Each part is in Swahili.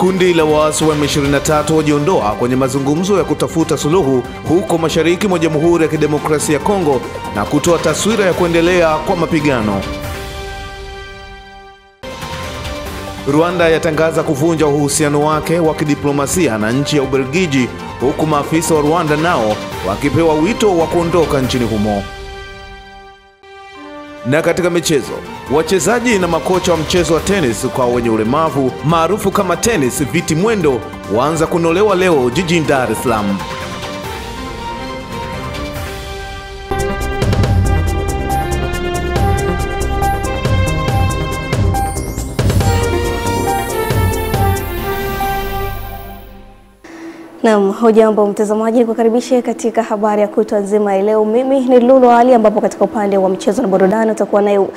Kundi la waasi wa M23 wajiondoa kwenye mazungumzo ya kutafuta suluhu huko mashariki mwa Jamhuri ya Kidemokrasia ya Kongo na kutoa taswira ya kuendelea kwa mapigano. Rwanda yatangaza kuvunja uhusiano wake wa kidiplomasia na nchi ya Ubelgiji, huku maafisa wa Rwanda nao wakipewa wito wa kuondoka nchini humo. Na katika michezo, wachezaji na makocha wa mchezo wa tenis kwa wenye ulemavu maarufu kama tenis viti mwendo waanza kunolewa leo jijini Dar es Salaam. Naam, hujambo mtazamaji, nikukaribisha katika habari ya kutwa nzima leo. Mimi ni Lulu Ali, ambapo katika upande wa michezo na burudani utakuwa nayo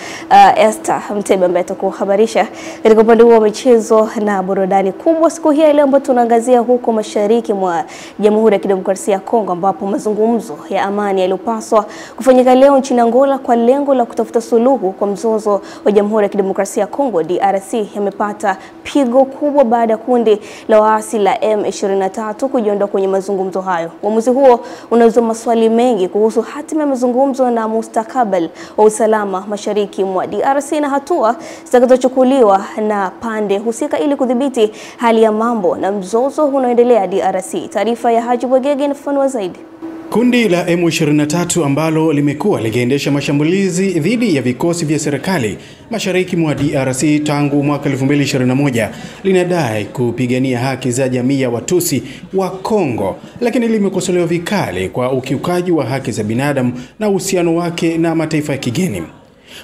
Esther Mtebe ambaye atakuhabarisha katika upande wa michezo na burudani. Kubwa siku hii leo ambapo tunaangazia huko mashariki mwa Jamhuri ya Kidemokrasia ya Kongo, ambapo mazungumzo ya amani yaliyopaswa kufanyika leo nchini Angola kwa lengo la kutafuta suluhu kwa mzozo wa Jamhuri ya Kidemokrasia ya Kongo DRC yamepata pigo kubwa baada ya kundi la waasi la M23 kujiondoa kwenye mazungumzo hayo. Uamuzi huo unazua maswali mengi kuhusu hatima ya mazungumzo na mustakabali wa usalama mashariki mwa DRC na hatua zitakazochukuliwa na pande husika ili kudhibiti hali ya mambo na mzozo unaoendelea DRC. Taarifa ya Haji Bwegege inafafanua zaidi. Kundi la M23 ambalo limekuwa likiendesha mashambulizi dhidi ya vikosi vya serikali mashariki mwa DRC tangu mwaka 2021 linadai kupigania haki za jamii ya Watusi wa Kongo, lakini limekosolewa vikali kwa ukiukaji wa haki za binadamu na uhusiano wake na mataifa ya kigeni.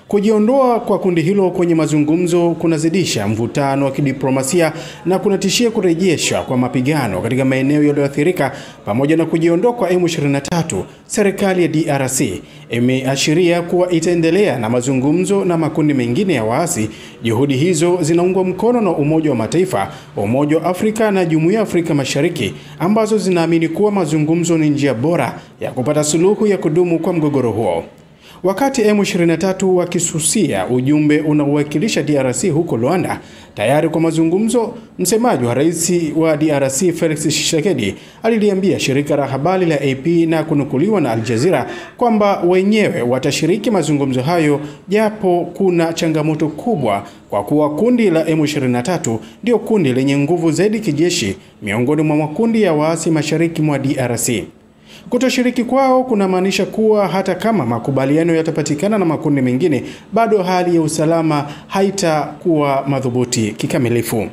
Kujiondoa kwa kundi hilo kwenye mazungumzo kunazidisha mvutano wa kidiplomasia na kunatishia kurejeshwa kwa mapigano katika maeneo yaliyoathirika. Pamoja na kujiondoa kwa M23, serikali ya DRC imeashiria kuwa itaendelea na mazungumzo na makundi mengine ya waasi. Juhudi hizo zinaungwa mkono na Umoja wa Mataifa, Umoja wa Afrika na Jumuiya ya Afrika Mashariki, ambazo zinaamini kuwa mazungumzo ni njia bora ya kupata suluhu ya kudumu kwa mgogoro huo. Wakati M23 wakisusia ujumbe unaowakilisha DRC huko Luanda tayari kwa mazungumzo, msemaji wa rais wa DRC Felix Tshisekedi aliliambia shirika la habari la AP na kunukuliwa na Al Jazeera kwamba wenyewe watashiriki mazungumzo hayo, japo kuna changamoto kubwa kwa kuwa kundi la M23 ndio kundi lenye nguvu zaidi kijeshi miongoni mwa makundi ya waasi mashariki mwa DRC. Kutoshiriki kwao kunamaanisha kuwa hata kama makubaliano yatapatikana na makundi mengine, bado hali ya usalama haitakuwa madhubuti kikamilifu.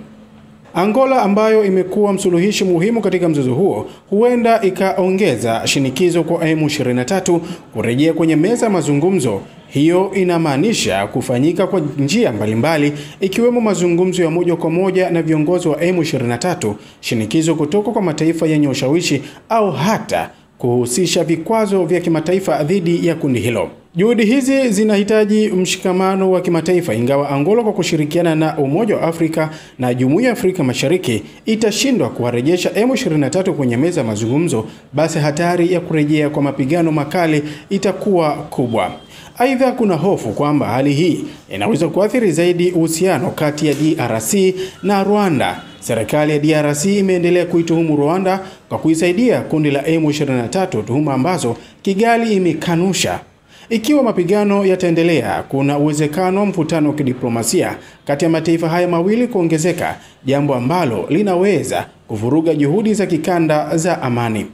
Angola, ambayo imekuwa msuluhishi muhimu katika mzozo huo, huenda ikaongeza shinikizo kwa M23 kurejea kwenye meza mazungumzo. Hiyo inamaanisha kufanyika kwa njia mbalimbali, ikiwemo mazungumzo ya moja kwa moja na viongozi wa M23, shinikizo kutoka kwa mataifa yenye ushawishi au hata kuhusisha vikwazo vya kimataifa dhidi ya kundi hilo. Juhudi hizi zinahitaji mshikamano wa kimataifa, ingawa Angola kwa kushirikiana na Umoja wa Afrika na Jumuiya ya Afrika Mashariki itashindwa kuwarejesha M23 kwenye meza mazungumzo, basi hatari ya kurejea kwa mapigano makali itakuwa kubwa. Aidha, kuna hofu kwamba hali hii inaweza kuathiri zaidi uhusiano kati ya DRC na Rwanda. Serikali ya DRC imeendelea kuituhumu Rwanda kwa kuisaidia kundi la M23, tuhuma ambazo Kigali imekanusha. Ikiwa mapigano yataendelea, kuna uwezekano wa mvutano wa kidiplomasia kati ya mataifa haya mawili kuongezeka, jambo ambalo linaweza kuvuruga juhudi za kikanda za amani.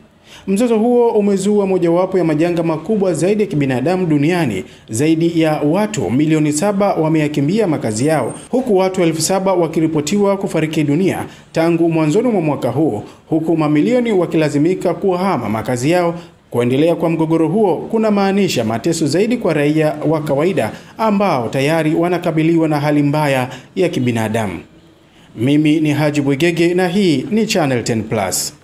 Mzozo huo umezua mojawapo ya majanga makubwa zaidi ya kibinadamu duniani. Zaidi ya watu milioni 7 wameyakimbia makazi yao, huku watu 7,000 wakiripotiwa kufariki dunia tangu mwanzoni mwa mwaka huu, huku mamilioni wakilazimika kuhama makazi yao. Kuendelea kwa mgogoro huo kuna maanisha mateso zaidi kwa raia wa kawaida ambao tayari wanakabiliwa na hali mbaya ya kibinadamu. Mimi ni Haji Bwegege na hii ni Channel 10 Plus.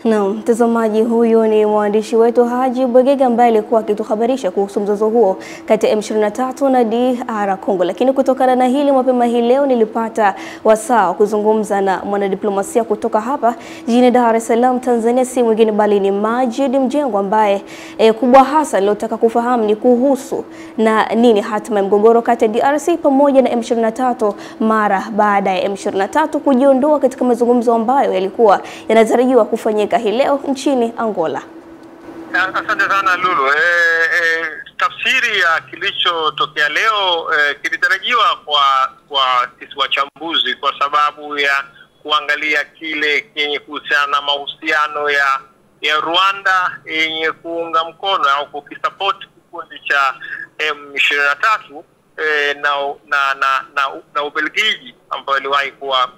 Naam, mtazamaji, huyu ni mwandishi wetu Haji Bwegega ambaye alikuwa akituhabarisha kuhusu mzozo huo kati ya M23 na DR Congo. Lakini kutokana na hili, mapema hii leo nilipata wasaa kuzungumza na mwanadiplomasia kutoka hapa jijini Dar es Salaam, Tanzania, si mwingine bali ni Majid Mjengo, ambaye kubwa hasa nilotaka kufahamu ni kuhusu na nini hatima ya mgogoro kati ya DRC pamoja na M23 mara baada ya M23 kujiondoa katika mazungumzo ambayo yalikuwa yanatarajiwa kufanyika hii leo nchini Angola. Asante sana Lulu. Tafsiri ya kilichotokea leo kilitarajiwa kwa sisi wachambuzi, kwa sababu ya kuangalia kile kenye kuhusiana na mahusiano ya Rwanda yenye kuunga mkono au kukisupport kikundi cha M23 na Ubelgiji ambayo iliwahi kuwa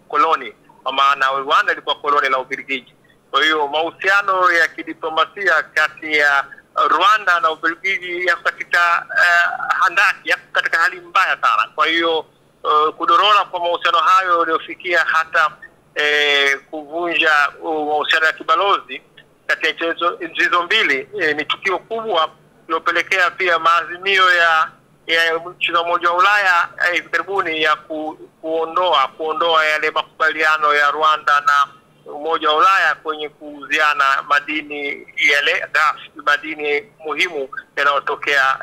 koloni, kwa maana Rwanda ilikuwa koloni la Ubelgiji. Kwa hiyo mahusiano ya kidiplomasia kati ya Rwanda na Ubelgiji yako katika handaki, yako katika hali mbaya sana. Kwa hiyo kudorora kwa mahusiano hayo uliofikia hata kuvunja mahusiano ya kibalozi kati ya nchi hizo mbili ni tukio kubwa lilopelekea pia maazimio ya nchi za Umoja wa Ulaya hivi karibuni ya kuondoa yale makubaliano ya Rwanda na Umoja wa Ulaya kwenye kuuziana madini yale madini muhimu yanayotokea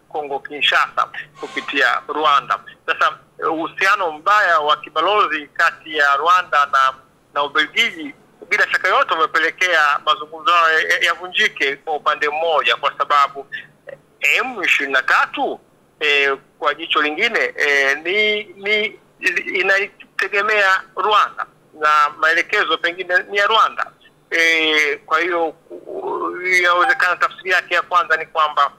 Kongo Kinshasa kupitia Rwanda. Sasa uhusiano mbaya wa kibalozi kati ya Rwanda na Ubelgiji bila shaka yote umepelekea mazungumzo yavunjike kwa upande mmoja, kwa sababu M23 kwa jicho lingine inategemea Rwanda na maelekezo pengine ni ya Rwanda. Kwa hiyo inawezekana tafsiri yake ya kwanza ni kwamba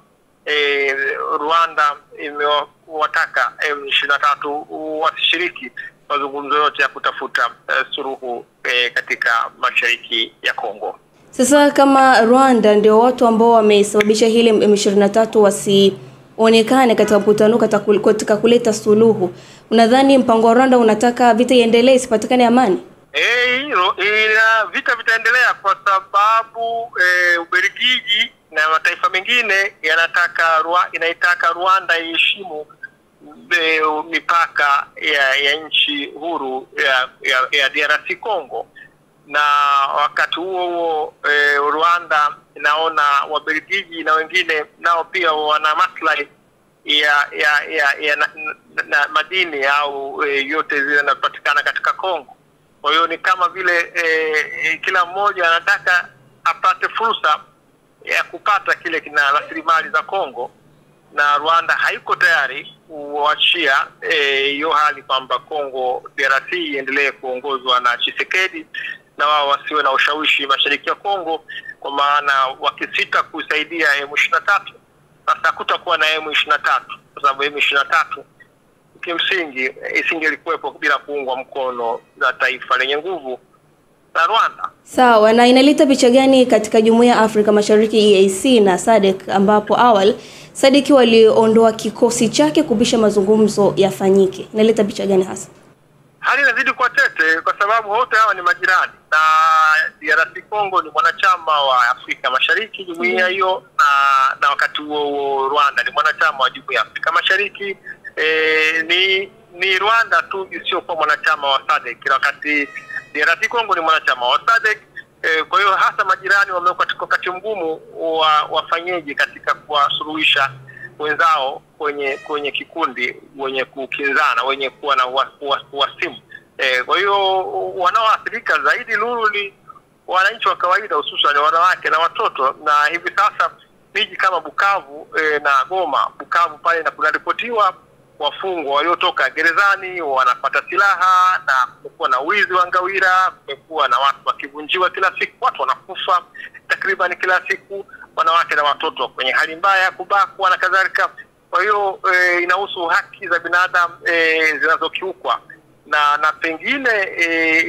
Rwanda imewataka M23 wasishiriki mazungumzo yote ya kutafuta suluhu katika mashariki ya Kongo. Sasa kama Rwanda ndio watu ambao wamesababisha hili M23 wasionekane katika mkutano katika kuleta suluhu, unadhani mpango wa Rwanda unataka vita iendelee, isipatikane amani? Vita vitaendelea kwa sababu Ubelgiji na mataifa mengine inaitaka Rwanda iheshimu mipaka ya nchi huru ya DRC Congo, na wakati huo Rwanda inaona Wabelgiji na wengine nao pia wana maslahi na madini au yote zile yanapatikana katika Kongo. Kwa hiyo ni kama vile kila mmoja anataka apate fursa ya kupata kile kina rasilimali za Kongo, na Rwanda haiko tayari kuachia hiyo hali kwamba Kongo DRC iendelee kuongozwa na Tshisekedi na wao wasiwe na ushawishi mashariki ya Kongo, kwa maana wakisita kusaidia M23 sasa kutakuwa na M23, kwa sababu M23 kimsingi isingelikuwepo bila kuungwa mkono na taifa lenye nguvu la Rwanda. Sawa, na inaleta picha gani katika Jumuiya ya Afrika Mashariki EAC na SADC, ambapo awali SADC waliondoa kikosi chake kubisha mazungumzo yafanyike? Inaleta picha gani hasa? Hali inazidi kuwa tete kwa sababu wote hawa ni majirani, na DRC Congo ni mwanachama wa Afrika Mashariki jumuiya hiyo, na wakati huo Rwanda ni mwanachama wa Jumuiya ya Afrika Mashariki. Ni Rwanda tu sio kwa mwanachama wa SADC, wakati DRC Congo ni mwanachama wa SADC. Kwa hiyo hasa majirani wamekuwa katika wakati mgumu wafanyeje katika kuwasuluhisha wenzao kwenye kikundi wenye kukinzana, wenye kuwa na wasimu. Kwa hiyo wanaoathirika zaidi Lulu ni wananchi wa kawaida, hususan wanawake na watoto. Na hivi sasa miji kama Bukavu na Goma, Bukavu pale na kunaripotiwa wafungwa waliotoka gerezani wanapata silaha, na kumekuwa na wizi wa ngawira, kumekuwa na watu wakivunjiwa kila siku, watu wanakufa takriban kila siku, wanawake na watoto kwenye hali mbaya, kubakwa na kadhalika. Kwa hiyo inahusu haki za binadamu zinazokiukwa, na pengine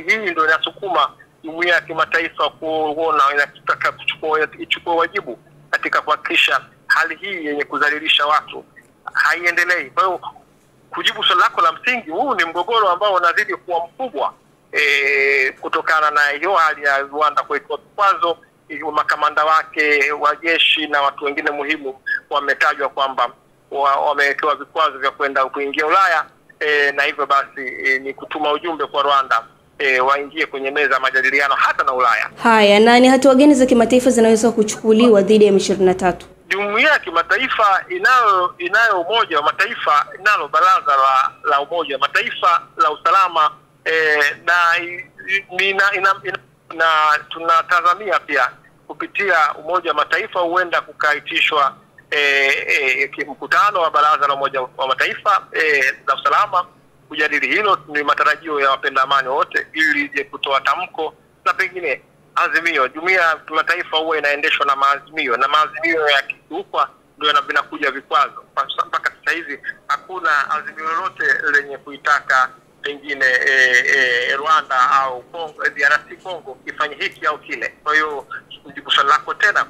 hii ndio inasukuma jumuiya ya kimataifa kuona inataka kuchukua wajibu katika kuhakikisha hali hii yenye kudhalilisha watu haiendelei. Kwa hiyo kujibu swali lako la msingi, huu ni mgogoro ambao unazidi kuwa mkubwa, kutokana na hiyo hali ya Rwanda kuwekwa vikwazo, makamanda wake wa jeshi na watu wengine muhimu wametajwa kwamba wamewekewa vikwazo vya kwenda kuingia Ulaya, na hivyo basi ni kutuma ujumbe kwa Rwanda waingie kwenye meza majadiliano hata na Ulaya. Haya, na ni hatua gani za kimataifa zinaweza kuchukuliwa dhidi ya M23? Jumuiya ya kimataifa inayo Umoja wa Mataifa, inalo Baraza la Umoja wa Mataifa la usalama, na tunatazamia pia kupitia Umoja wa Mataifa huenda kukaitishwa mkutano wa Baraza la Umoja wa Mataifa la usalama kujadili hilo. Ni matarajio ya wapenda amani wote ili ije kutoa tamko na pengine azimio. Jumuiya ya kimataifa huwa inaendeshwa na maazimio, na maazimio yakiukwa ndio vinakuja vikwazo. Mpaka sasa hivi hakuna azimio lolote lenye kuitaka pengine Rwanda au DRC Congo ifanye hiki au kile. Kwa hiyo jibu swali lako tena,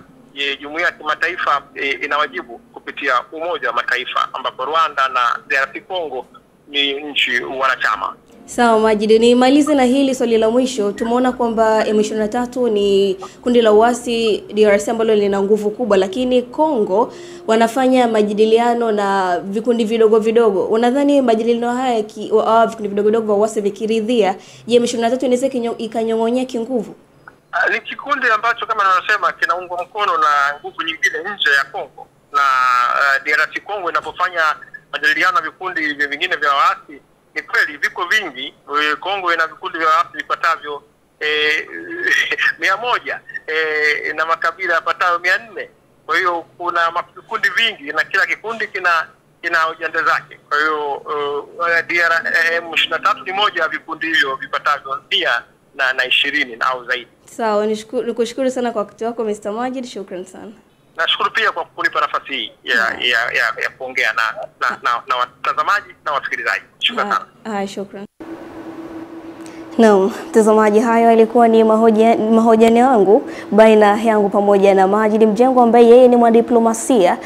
jumuiya ya kimataifa ina wajibu kupitia Umoja wa Mataifa, ambapo Rwanda na DRC Congo ni nchi wanachama. Sawa Majid, nimalize na hili swali la mwisho. Tumeona kwamba M23 ni kundi la uasi DRC ambalo lina nguvu kubwa, lakini Kongo wanafanya majadiliano na vikundi vidogo vidogo. Unadhani majadiliano haya vikundi vidogo vidogo vya uasi vikiridhia, je, M23 inaweza ikanyong'onyea kinguvu? Ni kikundi ambacho kama ninasema kinaungwa mkono na nguvu nyingine nje ya Kongo, na DRC Kongo inapofanya majadiliano na vikundi vingine vya waasi, ni kweli viko vingi. Kongo ina vikundi vya waasi vipatavyo 100 na makabila yapatayo 400. Kwa hiyo kuna vikundi vingi na kila kikundi kina ajenda zake. Kwa hiyo M23 ni moja ya vikundi hivyo vipatavyo 120 au zaidi. Sawa, nikushukuru sana kwa wakati wako Mr. Majid, shukrani sana. Nashukuru pia kwa kunipa nafasi hii ya kuongea na watazamaji na wasikilizaji. Shukrani sana. Shukrani. Naam, mtazamaji, hayo alikuwa ni mahojiano yangu baina yangu pamoja na Majid Mjengwa ambaye yeye ni mwanadiplomasia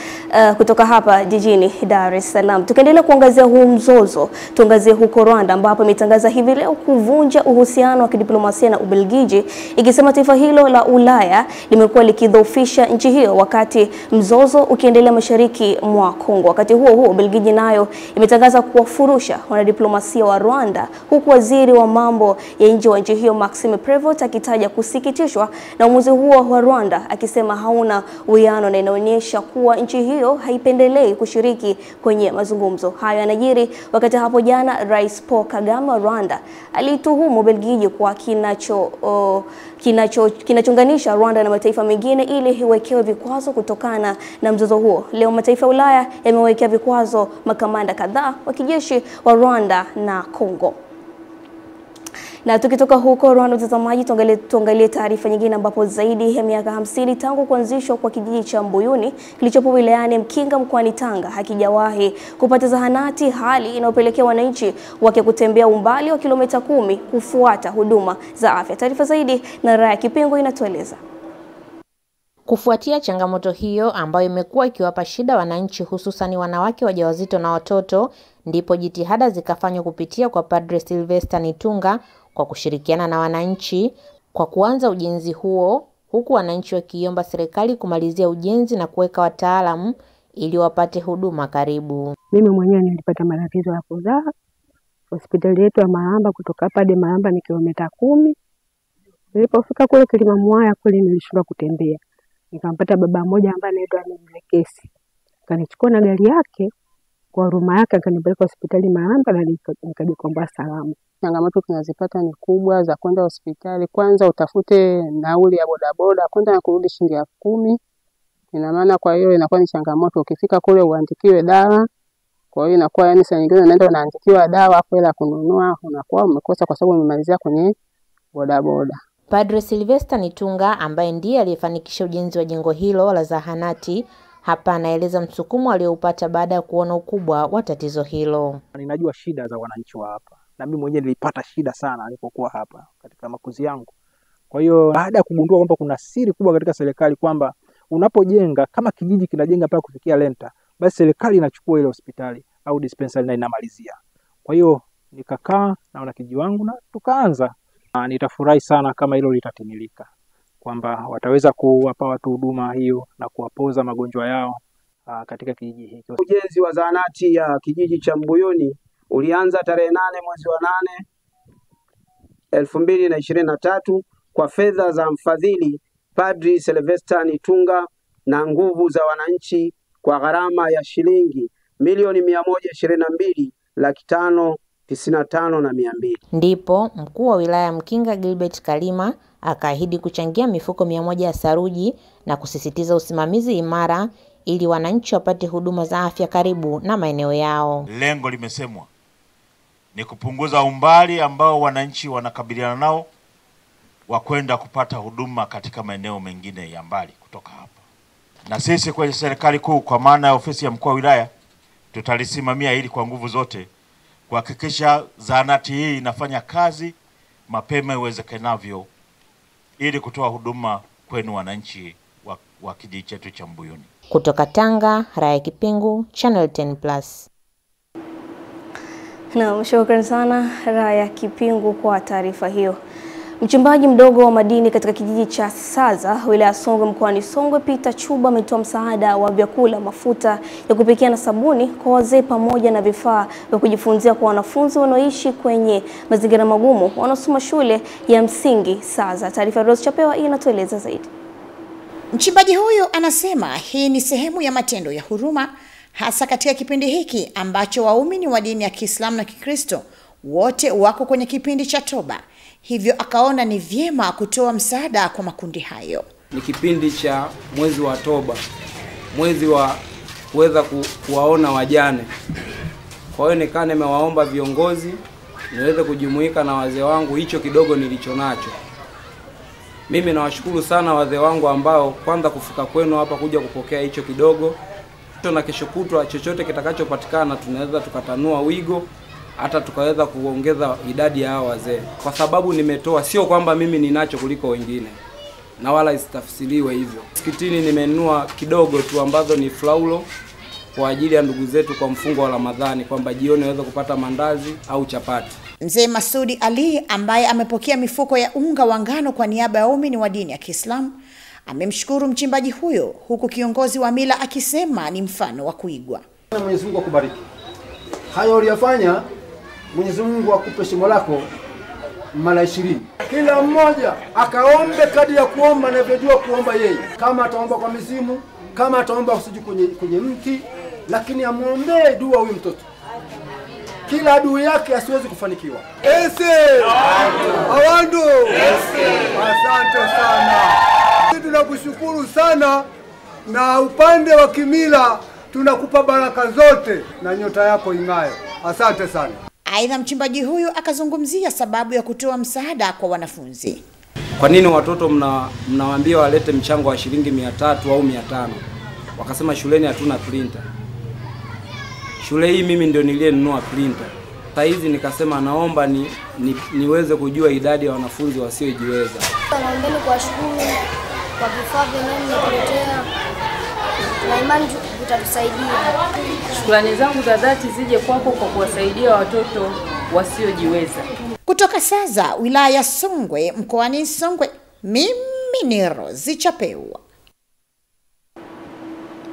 kutoka hapa jijini Dar es Salaam. Tukiendelea kuangazia huu mzozo, tuangazie huko Rwanda ambapo imetangaza hivi leo kuvunja uhusiano wa kidiplomasia na Ubelgiji, ikisema taifa hilo la Ulaya limekuwa likidhoofisha nchi hiyo wakati mzozo ukiendelea mashariki mwa Kongo. Wakati huo Ubelgiji nayo imetangaza kuwafurusha wanadiplomasia wa Rwanda, huku waziri wa mambo ya nje wa nchi hiyo Maxime Prevot akitaja kusikitishwa na uamuzi huo wa Rwanda, akisema hauna uwiano na inaonyesha kuwa nchi hiyo haipendelei kushiriki kwenye mazungumzo. Hayo yanajiri wakati hapo jana Rais Paul Kagame wa Rwanda alituhumu Ubelgiji kwa kinachounganisha Rwanda na mataifa mengine ili iwekewe vikwazo kutokana na mzozo huo. Leo mataifa ya Ulaya yamewekea vikwazo makamanda kadhaa wa kijeshi wa Rwanda na Kongo. Na tukitoka huko Rwanda, mtazamaji, tuangalie taarifa nyingine ambapo zaidi ya miaka 50 tangu kuanzishwa kwa kijiji cha Mbuyuni kilichopo wilayani Mkinga mkoani Tanga hakijawahi kupata zahanati, hali inayopelekea wananchi wake kutembea umbali wa kilomita 10 kufuata huduma za afya. Taarifa zaidi na Raya Kipingo inatueleza. Kufuatia changamoto hiyo ambayo imekuwa ikiwapa shida wananchi hususani wanawake wajawazito na watoto, ndipo jitihada zikafanywa kupitia kwa Padre Sylvester Nitunga kwa kushirikiana na wananchi kwa kuanza ujenzi huo, huku wananchi wakiomba serikali kumalizia ujenzi na kuweka wataalamu ili wapate huduma karibu. Mimi mwenyewe nilipata matatizo ya kuzaa. Hospitali yetu ya Maramba kutoka hapa hadi Maramba ni kilomita 10. Nilipofika kule Kilima Mwaya kule nilishindwa kutembea. Nikampata baba mmoja ambaye anaitwa Mzekesi. Kanichukua na gari yake, kwa huruma yake akanipeleka hospitali Maramba na nikajikomboa salama. Changamoto tunazipata ni kubwa za kwenda hospitali. Kwanza utafute nauli ya bodaboda, kwenda na kurudi shilingi 10,000. Ina maana kwa hiyo inakuwa ni changamoto. Ukifika kule uandikiwe dawa. Kwa hiyo inakuwa yani saa nyingine unaenda unaandikiwa dawa hapo ila kununua unakuwa umekosa kwa sababu umemalizia kwenye bodaboda. Padre Sylvester Nitunga ambaye ndiye aliyefanikisha ujenzi wa jengo hilo la zahanati hapa anaeleza msukumo alioupata baada ya kuona ukubwa wa tatizo hilo. Ninajua shida za wananchi wa hapa. Na mimi mwenyewe nilipata shida sana nilipokuwa hapa katika makuzi yangu. Kwa hiyo baada ya kugundua kwamba kuna siri kubwa katika serikali kwamba unapojenga kama kijiji kinajenga mpaka kufikia lenta, basi serikali inachukua ile hospitali au dispensary na inamalizia. Kwa hiyo nikakaa na wanakijiji wangu na tukaanza Nitafurahi sana kama hilo litatimilika, kwamba wataweza kuwapa watu huduma hiyo na kuwapoza magonjwa yao katika kijiji hiki. Ujenzi wa zahanati ya kijiji cha Mbuyuni ulianza tarehe 8 mwezi wa 8 2023 kwa fedha za mfadhili Padri Sylvester Nitunga na nguvu za wananchi kwa gharama ya shilingi milioni 122,595,200. Ndipo mkuu wa wilaya Mkinga Gilbert Kalima akaahidi kuchangia mifuko 100 ya saruji na kusisitiza usimamizi imara ili wananchi wapate huduma za afya karibu na maeneo yao. Lengo limesemwa ni kupunguza umbali ambao wananchi wanakabiliana nao wa kwenda kupata huduma katika maeneo mengine ya mbali kutoka hapa. Na sisi kwenye serikali kuu kwa maana ya ofisi ya mkuu wa wilaya tutalisimamia ili kwa nguvu zote kuhakikisha zahanati hii inafanya kazi mapema iwezekanavyo ili kutoa huduma kwenu wananchi wa kijiji chetu cha Mbuyuni. Kutoka Tanga, Raya Kipingu, Channel 10+. Na shukrani sana Raya Kipingu kwa taarifa hiyo. Mchimbaji mdogo wa madini katika kijiji cha Saza, wilaya Songwe mkoani Songwe, Peter Chuba ametoa msaada wa vyakula, mafuta ya kupikia na sabuni kwa wazee pamoja na vifaa vya kujifunzia kwa wanafunzi wanaoishi kwenye mazingira magumu wanaosoma shule ya msingi Saza. Taarifa Rose Chapewa inatueleza zaidi. Mchimbaji huyu anasema hii ni sehemu ya matendo ya huruma, hasa katika kipindi hiki ambacho waumini wa dini ya Kiislamu na Kikristo wote wako kwenye kipindi cha toba. Hivyo akaona ni vyema kutoa msaada kwa makundi hayo. Ni kipindi cha mwezi wa toba, mwezi wa kuweza kuwaona wajane. Kwa hiyo nimewaomba viongozi niweze kujumuika na wazee wangu hicho kidogo nilicho nacho. Mimi nawashukuru sana wazee wangu ambao kwanza kufika kwenu hapa kuja kupokea hicho kidogo. Na kesho kutwa chochote kitakachopatikana tunaweza tukatanua wigo, hata tukaweza kuongeza idadi ya hao wazee. Kwa sababu nimetoa, sio kwamba mimi ninacho kuliko wengine, na wala isitafsiriwe hivyo. Msikitini nimenunua kidogo tu ambazo ni flaulo kwa ajili ya ndugu zetu kwa mfungo wa Ramadhani, kwamba jioni waweze kupata mandazi au chapati. Mzee Masudi Ali ambaye amepokea mifuko ya unga wa ngano kwa niaba ya waumini wa dini ya Kiislamu amemshukuru mchimbaji huyo, huku kiongozi wa mila akisema ni mfano wa kuigwa. Mwenyezi Mungu akubariki. Hayo uliyofanya Mwenyezi Mungu akupe shimo lako mara 20. Kila mmoja akaombe kadri ya kuomba anavyojua kuomba yeye. Kama ataomba kwa mizimu, kama ataomba usiji kwenye mti, lakini amuombee dua huyu mtoto. Kila adui yake asiwezi kufanikiwa. Awandu. Asante sana. Tunakushukuru sana, na upande wa kimila tunakupa baraka zote na nyota yako ing'ae. Asante sana. Aidha, mchimbaji huyu akazungumzia sababu ya kutoa msaada kwa wanafunzi. Kwa nini watoto mnawaambia walete mchango wa shilingi 300 au 500? Wakasema shuleni hatuna printer. Shule hii mimi ndio niliyenunua printer. Sasa hizi nikasema naomba niweze kujua idadi ya wanafunzi wasiojiweza. Naomba kuwashukuru kwa vifaa vinavyotuletea, na imani vitatusaidia. Shukrani zangu za dhati zije kwako kwa kuwasaidia watoto wasiojiweza. Kutoka Saza, wilaya ya Songwe mkoani Songwe, mimi ni Rose Chapewa.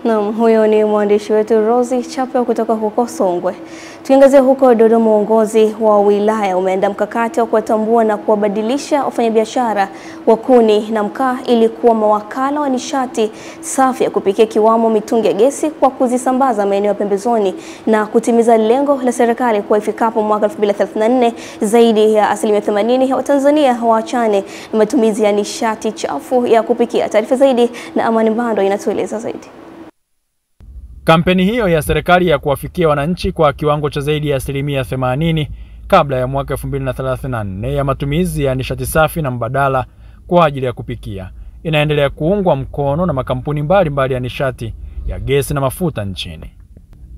Naam, huyo ni mwandishi wetu Rose Chapewa kutoka huko Songwe. Tuangazie huko Dodoma. Uongozi wa wilaya umeandaa mkakati wa kuwatambua na kuwabadilisha wafanyabiashara wa kuni na mkaa ili kuwa mawakala wa nishati safi ya kupikia, kiwamo mitungi ya gesi, kwa kuzisambaza maeneo ya pembezoni na kutimiza lengo la serikali kwa ifikapo mwaka 2034 zaidi ya 80% ya Watanzania waachane na matumizi ya nishati chafu ya kupikia. Taarifa zaidi na Amani Mbando inatueleza zaidi. Kampeni hiyo ya serikali ya kuwafikia wananchi kwa kiwango cha zaidi ya 80% kabla ya mwaka 2034 ya matumizi ya nishati safi na mbadala kwa ajili ya kupikia inaendelea kuungwa mkono na makampuni mbalimbali ya nishati ya gesi na mafuta nchini.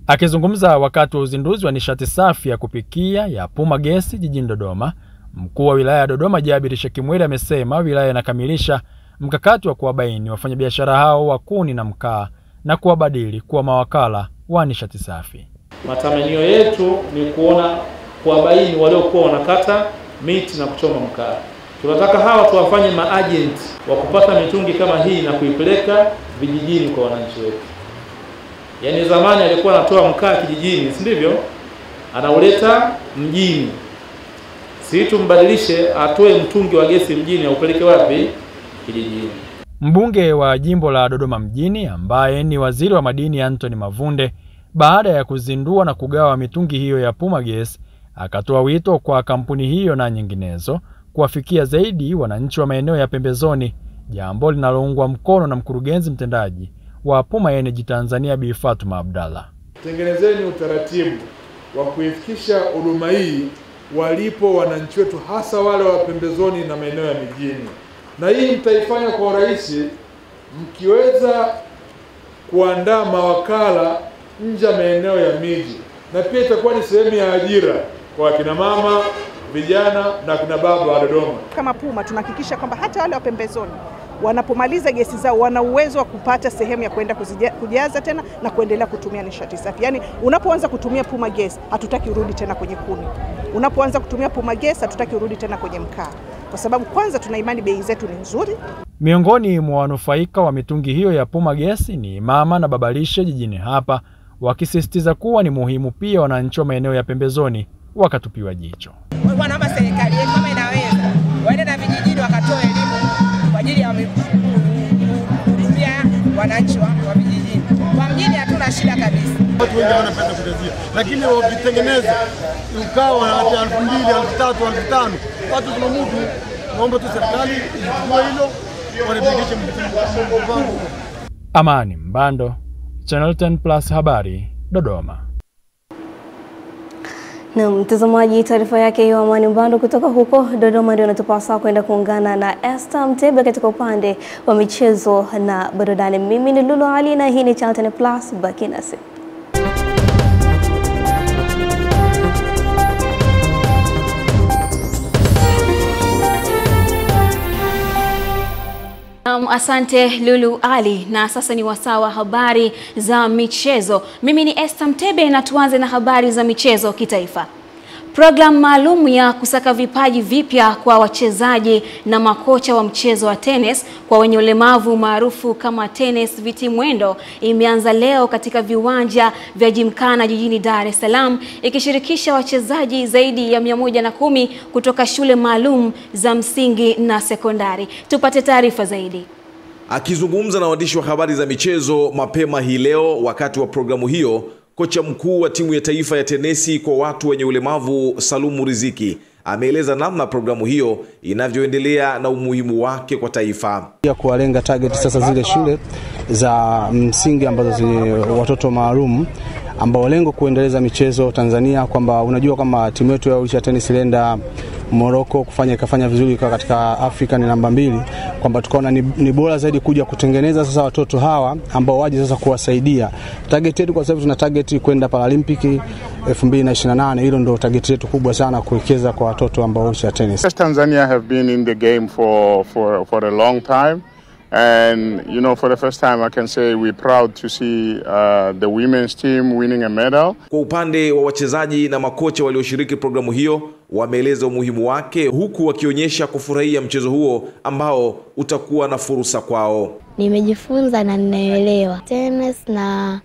Akizungumza wakati wa uzinduzi wa nishati safi ya kupikia ya Puma Gesi jijini Dodoma, mkuu wa wilaya ya Dodoma Jabir Shekimweli amesema wilaya inakamilisha mkakati wa kuwabaini wafanyabiashara hao wa kuni na mkaa na kuwabadili kuwa mawakala wa nishati safi. Matamanio yetu ni kuona kuwabaini waliokuwa wanakata miti na kuchoma mkaa. Tunataka hawa tuwafanye maagent wa kupata mitungi kama hii na kuipeleka vijijini kwa wananchi wetu. Yaani zamani alikuwa anatoa mkaa kijijini, si ndivyo? Anauleta mjini. Si tumbadilishe atoe mtungi wa gesi mjini aupeleke wapi? Kijijini. Mbunge wa jimbo la Dodoma mjini ambaye ni waziri wa madini Anthony Mavunde, baada ya kuzindua na kugawa mitungi hiyo ya Puma Gas, akatoa wito kwa kampuni hiyo na nyinginezo kuwafikia zaidi wananchi wa maeneo ya pembezoni, jambo linaloungwa mkono na mkurugenzi mtendaji wa Puma Energy Tanzania Bi Fatuma Abdalla. Tengenezeni utaratibu wa kuifikisha huduma hii walipo wananchi wetu, hasa wale wa pembezoni na maeneo ya mijini. Na hii mtaifanya kwa urahisi mkiweza kuandaa mawakala nje ya maeneo ya miji, na pia itakuwa ni sehemu ya ajira kwa kina mama, vijana na kina baba wa Dodoma. Kama Puma tunahakikisha kwamba hata wale wa pembezoni wanapomaliza gesi zao wana uwezo wa kupata sehemu ya kwenda kujaza tena na kuendelea kutumia nishati safi. Yaani unapoanza kutumia Puma Gas hatutaki urudi tena kwenye kuni. Unapoanza kutumia Puma Gas hatutaki urudi tena kwenye mkaa. Kwa sababu kwanza tuna imani bei zetu ni nzuri. Miongoni mwa wanufaika wa mitungi hiyo ya Puma Gas ni mama na babalishe jijini hapa, wakisisitiza kuwa ni muhimu pia wananchi wa maeneo ya pembezoni wakatupiwa jicho. Wanaomba serikali kama inaweza waende na vijijini wakatoa elimu kwa ajili ya kuhudumia wananchi wa vijijini. Kwa mjini hatuna shida kabisa. Watu wengi wanapenda kutazia, lakini wakitengeneza ukao na 2000, 3000, 5000 watu tunamudu. Naomba tu serikali ichukue hilo warejeshe mpango. Amani Mbando, Channel 10 Plus habari, Dodoma. Na mtazamaji, taarifa yake hiyo Amani Mbando kutoka huko Dodoma ndio inatupasa kwenda kuungana na Esther Mtebe katika upande wa michezo na burudani. Mimi ni Lulu Ali na hii ni Channel 10 Plus, baki nasi. Asante Lulu Ali, na sasa ni wasaa wa habari za michezo. Mimi ni Esther Mtebe na tuanze na habari za michezo kitaifa. Programu maalum ya kusaka vipaji vipya kwa wachezaji na makocha wa mchezo wa tennis kwa wenye ulemavu maarufu kama tennis vitimwendo imeanza leo katika viwanja vya Gymkhana jijini Dar es Salaam, ikishirikisha wachezaji zaidi ya 110 kutoka shule maalum za msingi na sekondari. Tupate taarifa zaidi. Akizungumza na waandishi wa habari za michezo mapema hii leo wakati wa programu hiyo, kocha mkuu wa timu ya taifa ya tenesi kwa watu wenye ulemavu Salumu Riziki ameeleza namna programu hiyo inavyoendelea na umuhimu wake kwa taifa. Ya kuwalenga target sasa zile shule za msingi ambazo zenye watoto maalum ambao lengo kuendeleza michezo Tanzania, kwamba unajua kama timu yetu ya Ulisha Tennis ilienda Morocco ikafanya vizuri katika Afrika ni namba 2, kwamba tukaona ni bora zaidi kuja kutengeneza sasa watoto hawa ambao waje sasa kuwasaidia. Target yetu kwa sababu tuna target kwenda Paralympic 2028, hilo ndio target yetu kubwa sana kuwekeza kwa watoto ambao Ulisha Tennis. Tanzania have been in the game for a long time. And, you know, for the first time I can say we're proud to see the women's team winning a medal. Kwa upande wa wachezaji na makocha walioshiriki programu hiyo, wameeleza umuhimu wake huku wakionyesha kufurahia mchezo huo ambao utakuwa na fursa kwao. Nimejifunza na ninaelewa tennis na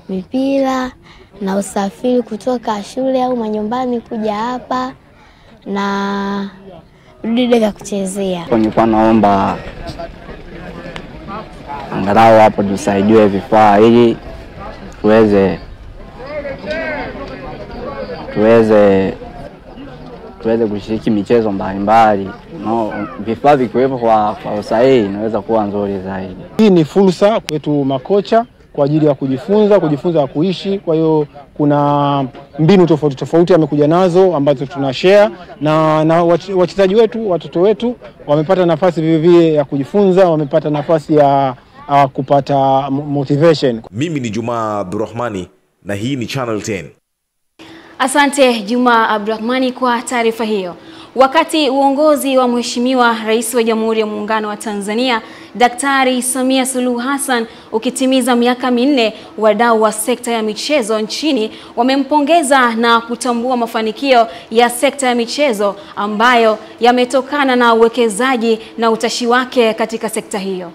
mipira na usafiri kutoka shule au manyumbani kuja hapa na vidude vya kuchezea. Nilikuwa naomba angalau hapo tusaidiwe vifaa ili tuweze kushiriki michezo mbalimbali. No, vifaa vikiwepo kwa usahihi inaweza kuwa nzuri zaidi. Hii ni fursa kwetu makocha kwa ajili ya kujifunza kuishi. Kwa hiyo kuna mbinu tofauti amekuja nazo ambazo tunashare na wachezaji wetu, watoto wetu wamepata nafasi vile ya kujifunza, wamepata nafasi ya kupata motivation. Mimi ni Juma Abdurrahmani na hii ni Channel 10. Asante Juma Abdurrahmani kwa taarifa hiyo. Wakati uongozi wa Mheshimiwa Rais wa Jamhuri ya Muungano wa Tanzania Daktari Samia Suluhu Hassan ukitimiza miaka 4, wadau wa sekta ya michezo nchini wamempongeza na kutambua mafanikio ya sekta ya michezo ambayo yametokana na uwekezaji na utashi wake katika sekta hiyo.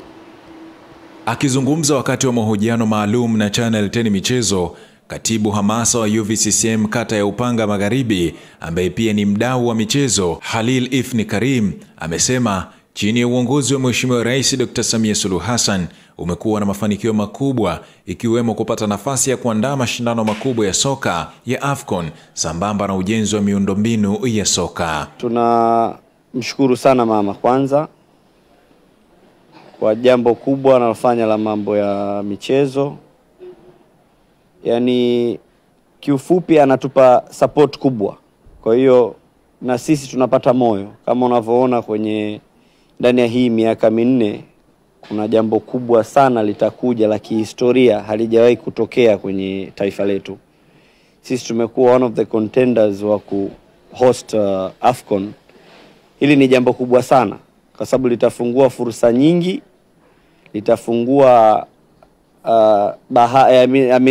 Akizungumza wakati wa mahojiano maalum na Channel 10 Michezo, Katibu hamasa wa UVCCM kata ya Upanga Magharibi, ambaye pia ni mdau wa michezo, Halil Ifni Karim, amesema chini ya uongozi wa Mheshimiwa Rais Dr. Samia Suluhu Hassan umekuwa na mafanikio makubwa, ikiwemo kupata nafasi ya kuandaa mashindano makubwa ya soka ya AFCON sambamba na ujenzi wa miundombinu ya soka. Tunamshukuru sana mama kwanza kwa jambo kubwa analofanya la mambo ya michezo. Yani kiufupi anatupa support kubwa. Kwa hiyo na sisi tunapata moyo. Kama unavyoona kwenye ndani ya hii miaka 4 kuna jambo kubwa sana litakuja la kihistoria, halijawahi kutokea kwenye taifa letu. Sisi tumekuwa one of the contenders wa kuhost AFCON. Hili ni jambo kubwa sana kwa sababu litafungua fursa nyingi, litafungua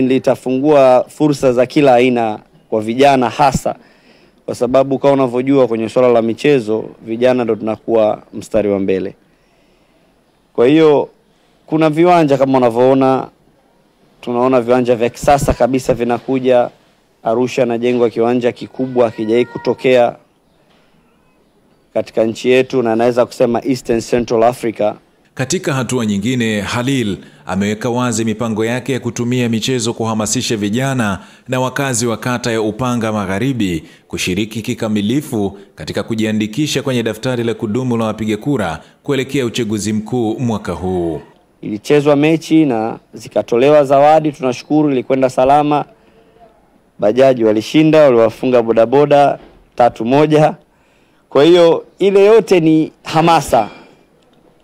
litafungua fursa za kila aina kwa vijana, hasa kwa sababu kama unavyojua kwenye swala la michezo vijana ndo tunakuwa mstari wa mbele. Kwa hiyo kuna viwanja kama unavyoona, tunaona viwanja vya kisasa kabisa vinakuja. Arusha na jengo kiwanja kikubwa kijai kutokea katika nchi yetu na naweza kusema Eastern Central Africa. Katika hatua nyingine, Halil ameweka wazi mipango yake ya kutumia michezo kuhamasisha vijana na wakazi wa kata ya Upanga Magharibi kushiriki kikamilifu katika kujiandikisha kwenye daftari la kudumu la wapiga kura kuelekea uchaguzi mkuu mwaka huu. Ilichezwa mechi na zikatolewa zawadi, tunashukuru ilikwenda salama. Bajaji walishinda, waliwafunga bodaboda 3-1. Kwa hiyo ile yote ni hamasa.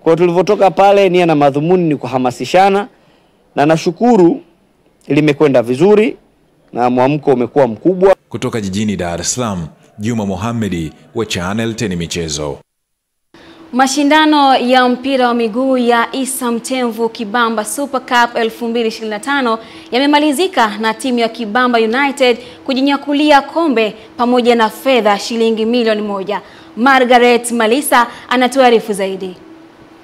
Kwa tulivyotoka pale nia na madhumuni ni kuhamasishana, na nashukuru limekwenda vizuri na mwamko umekuwa mkubwa. Kutoka jijini Dar es Salaam, Juma Mohamedi wa Channel 10 Michezo. Mashindano ya mpira wa miguu ya Issa Mtemvu Kibamba Super Cup 2025 yamemalizika na timu ya Kibamba United kujinyakulia kombe pamoja na fedha shilingi milioni 1. Margaret Malisa anatuarifu zaidi.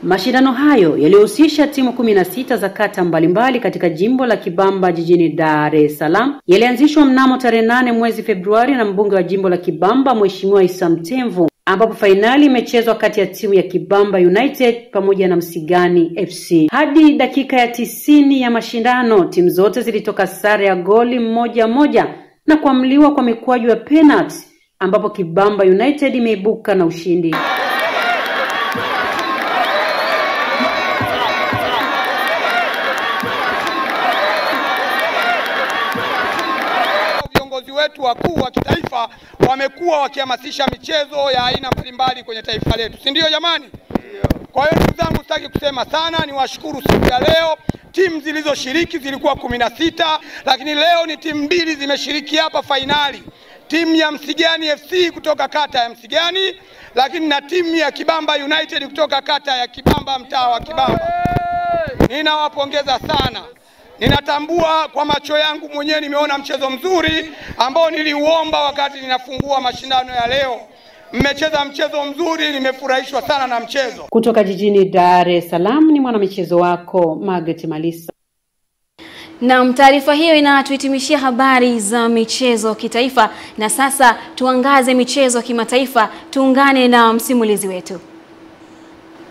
Mashindano hayo yaliyohusisha timu 16 za kata mbalimbali katika jimbo la Kibamba jijini Dar es Salaam yalianzishwa mnamo tarehe 8 mwezi Februari na mbunge wa jimbo la Kibamba Mheshimiwa Issa Mtemvu, ambapo fainali imechezwa kati ya timu ya Kibamba United pamoja na Msigani FC. Hadi dakika ya 90 ya mashindano timu zote zilitoka sare ya goli 1-1 na kuamliwa kwa mikwaju ya penalty, ambapo Kibamba United imeibuka na ushindi. Viongozi wetu wakuu wa kitaifa wamekuwa wakihamasisha michezo ya aina mbalimbali kwenye taifa letu, si ndio jamani? Kwa hiyo ndugu zangu, sitaki kusema sana, niwashukuru siku ya leo. Timu zilizoshiriki zilikuwa 16, lakini leo ni timu 2 zimeshiriki hapa fainali. Timu ya Msigani FC kutoka kata ya Msigani, lakini na timu ya Kibamba United kutoka kata ya Kibamba, mtaa wa Kibamba. Ninawapongeza sana. Ninatambua kwa macho yangu mwenyewe, nimeona mchezo mzuri ambao niliuomba wakati ninafungua mashindano ya leo. Mmecheza mchezo mzuri, nimefurahishwa sana na mchezo. Kutoka jijini Dar es Salaam ni mwanamichezo wako Margaret Malisa. Na taarifa hiyo inatuhitimishia habari za michezo kitaifa, na sasa tuangaze michezo kimataifa. Tuungane na msimulizi wetu.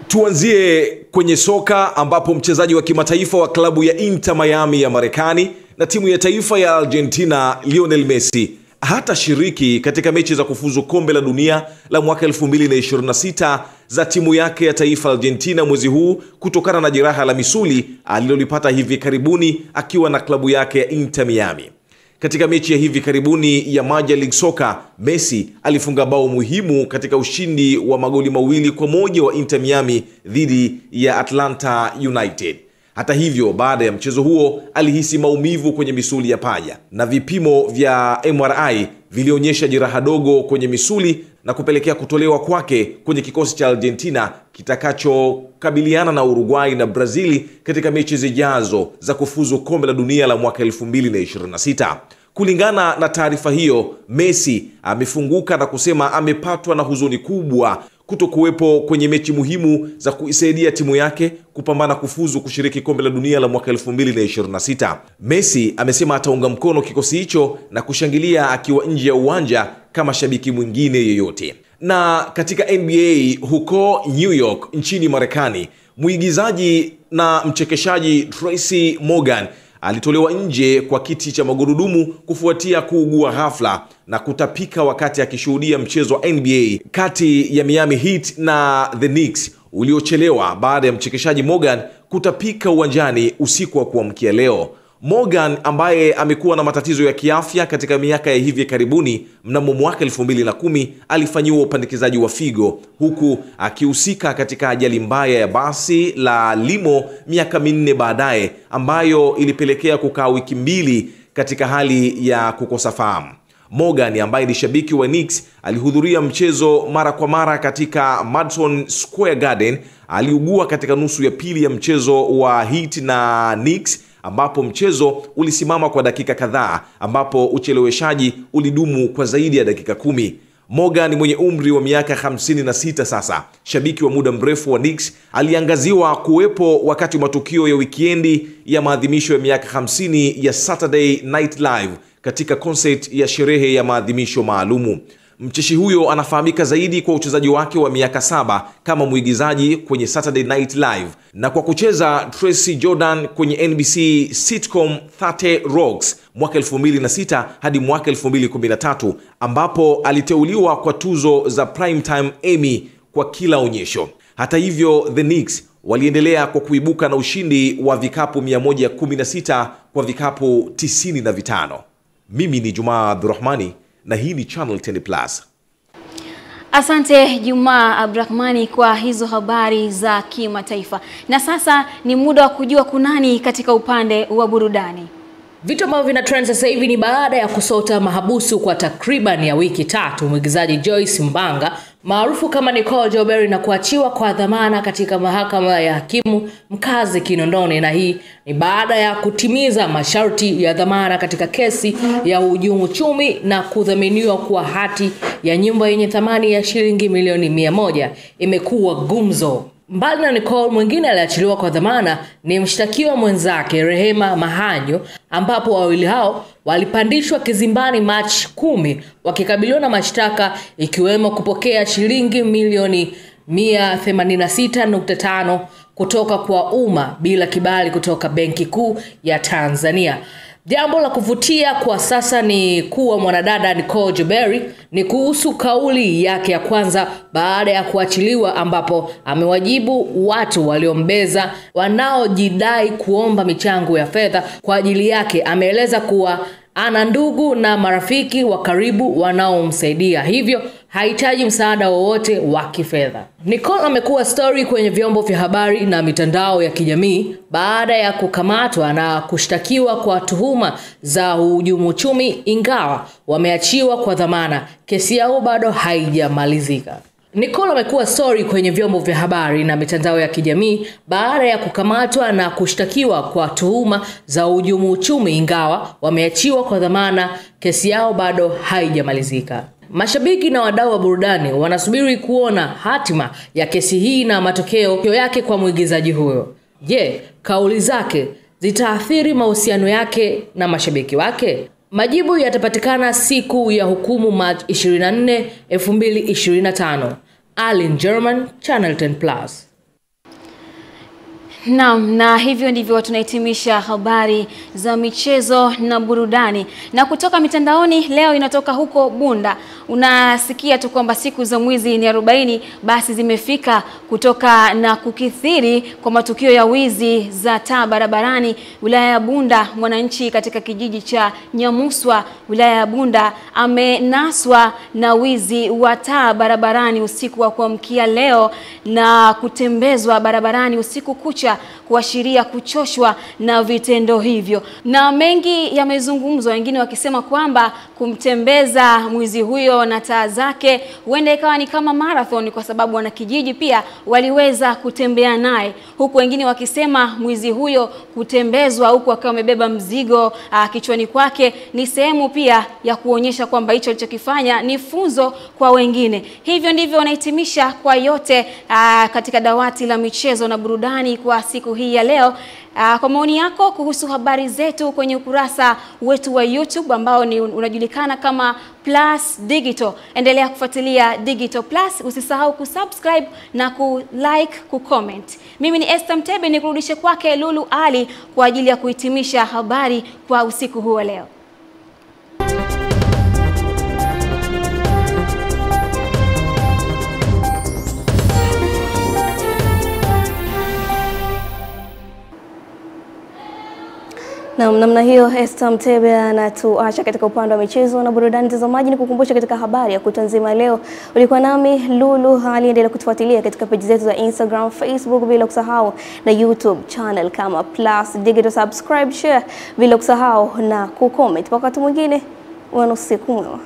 Tuanzie kwenye soka ambapo mchezaji wa kimataifa wa klabu ya Inter Miami ya Marekani na timu ya taifa ya Argentina Lionel Messi hata shiriki katika mechi za kufuzu kombe la dunia la mwaka 2026 za timu yake ya taifa Argentina mwezi huu kutokana na jeraha la misuli alilolipata hivi karibuni akiwa na klabu yake ya Inter Miami. Katika mechi ya hivi karibuni ya Major League Soccer, Messi alifunga bao muhimu katika ushindi wa magoli 2-1 wa Inter Miami dhidi ya Atlanta United. Hata hivyo, baada ya mchezo huo alihisi maumivu kwenye misuli ya paja na vipimo vya MRI vilionyesha jeraha dogo kwenye misuli na kupelekea kutolewa kwake kwenye kikosi cha Argentina kitakachokabiliana na Uruguay na Brazili katika mechi zijazo za kufuzu kombe la dunia la mwaka 2026. Kulingana na taarifa hiyo, Messi amefunguka na kusema amepatwa na huzuni kubwa kutokuwepo kwenye mechi muhimu za kuisaidia timu yake kupambana kufuzu kushiriki kombe la dunia la mwaka 2026. Messi amesema ataunga mkono kikosi hicho na kushangilia akiwa nje ya uwanja kama shabiki mwingine yeyote. Na katika NBA huko New York nchini Marekani, muigizaji na mchekeshaji Tracy Morgan alitolewa nje kwa kiti cha magurudumu kufuatia kuugua ghafla na kutapika wakati akishuhudia mchezo wa NBA kati ya Miami Heat na the Knicks uliochelewa baada ya mchekeshaji Morgan kutapika uwanjani usiku wa kuamkia leo. Morgan ambaye amekuwa na matatizo ya kiafya katika miaka ya hivi karibuni, mnamo mwaka 2010 alifanyiwa upandikizaji wa figo huku akihusika katika ajali mbaya ya basi la limo miaka 4 baadaye ambayo ilipelekea kukaa wiki 2 katika hali ya kukosa fahamu. Morgan ambaye ni shabiki wa Knicks alihudhuria mchezo mara kwa mara katika Madison Square Garden. Aliugua katika nusu ya pili ya mchezo wa Heat na Knicks ambapo mchezo ulisimama kwa dakika kadhaa, ambapo ucheleweshaji ulidumu kwa zaidi ya dakika 10. Morgan mwenye umri wa miaka 56 sasa, shabiki wa muda mrefu wa Knicks, aliangaziwa kuwepo wakati matukio ya wikendi ya maadhimisho ya miaka 50 ya Saturday Night Live katika concert ya sherehe ya maadhimisho maalumu. Mcheshi huyo anafahamika zaidi kwa uchezaji wake wa miaka 7 kama muigizaji kwenye Saturday Night Live na kwa kucheza Tracy Jordan kwenye NBC sitcom 30 Rocks mwaka 2006 hadi mwaka 2013, ambapo aliteuliwa kwa tuzo za Primetime Emmy kwa kila onyesho. Hata hivyo, the Knicks waliendelea kwa kuibuka na ushindi wa vikapu 116 kwa vikapu 95. Mimi ni Jumaa Abdurrahmani na hii ni Channel 10 Plus. Asante Jumaa Abdurrahmani kwa hizo habari za kimataifa. Na sasa ni muda wa kujua kunani katika upande wa burudani. Vitu ambavyo vina trend sasa hivi ni baada ya kusota mahabusu kwa takriban ya wiki 3, mwigizaji Joyce Mbanga maarufu kama Nicole Joberry na kuachiwa kwa dhamana katika mahakama ya hakimu mkazi Kinondoni, na hii ni baada ya kutimiza masharti ya dhamana katika kesi ya uhujumu uchumi na kudhaminiwa kwa hati ya nyumba yenye thamani ya shilingi milioni 100. Imekuwa gumzo. Mbali na Nicole, mwingine aliachiliwa kwa dhamana ni mshtakiwa mwenzake Rehema Mahanyo, ambapo wawili hao walipandishwa kizimbani Machi 10 wakikabiliwa na mashtaka ikiwemo kupokea shilingi milioni 186.5 kutoka kwa umma bila kibali kutoka Benki Kuu ya Tanzania. Jambo la kuvutia kwa sasa ni kuwa mwanadada Nicole Joberry ni kuhusu kauli yake ya kwanza baada ya kuachiliwa, ambapo amewajibu watu waliombeza wanaojidai kuomba michango ya fedha kwa ajili yake. Ameeleza kuwa ana ndugu na marafiki wa karibu wanaomsaidia, hivyo hahitaji msaada wowote wa kifedha. Nicole amekuwa story kwenye vyombo vya habari na mitandao ya kijamii baada ya kukamatwa na kushtakiwa kwa tuhuma za uhujumu uchumi, ingawa wameachiwa kwa dhamana. Kesi yao bado haijamalizika. Nicole amekuwa story kwenye vyombo vya habari na mitandao ya kijamii baada ya kukamatwa na kushtakiwa kwa tuhuma za uhujumu uchumi, ingawa wameachiwa kwa dhamana. Kesi yao bado haijamalizika. Mashabiki na wadau wa burudani wanasubiri kuona hatima ya kesi hii na matokeo yake kwa mwigizaji huyo. Je, kauli zake zitaathiri mahusiano yake na mashabiki wake? Majibu yatapatikana siku ya hukumu Machi 24, 2025. Alin German, Channel 10 Plus. Naam, na hivyo ndivyo tunahitimisha habari za michezo na burudani. Na kutoka mitandaoni leo inatoka huko Bunda. Unasikia tu kwamba siku za mwizi ni 40 basi zimefika kutoka na kukithiri kwa matukio ya wizi za taa barabarani wilaya ya Bunda. Mwananchi katika kijiji cha Nyamuswa wilaya ya Bunda amenaswa na wizi wa taa barabarani usiku wa kuamkia leo na kutembezwa barabarani usiku kucha kuonyesha kuashiria kuchoshwa na vitendo hivyo. Na mengi yamezungumzwa, wengine wakisema kwamba kumtembeza mwizi huyo na taa zake huenda ikawa ni kama marathon, kwa sababu wanakijiji pia waliweza kutembea naye, huku wengine wakisema mwizi huyo kutembezwa huku akiwa amebeba mzigo kichwani kwake ni sehemu pia ya kuonyesha kwamba hicho alichokifanya ni funzo kwa wengine. Hivyo ndivyo wanahitimisha kwa yote katika dawati la michezo na burudani kwa siku hii ya leo. Kwa maoni yako kuhusu habari zetu kwenye ukurasa wetu wa YouTube ambao ni unajulikana kama Plus Digital, endelea kufuatilia Digital Plus, usisahau kusubscribe na kulike, kucomment. Mimi ni Esther Mtebe, nikurudishe kwake Lulu Ali kwa ajili ya kuhitimisha habari kwa usiku huu wa leo. Na namna hiyo Esther Mtebe anatuacha katika upande wa michezo na burudani. Mtazamaji, ni kukumbusha katika habari ya kutwa nzima leo ulikuwa nami Lulu Hali. Endelea kutufuatilia katika page zetu za Instagram, Facebook, bila kusahau na YouTube channel kama Plus Digital. Subscribe, share bila kusahau na kucomment. Wakati mwingine usiku mwema.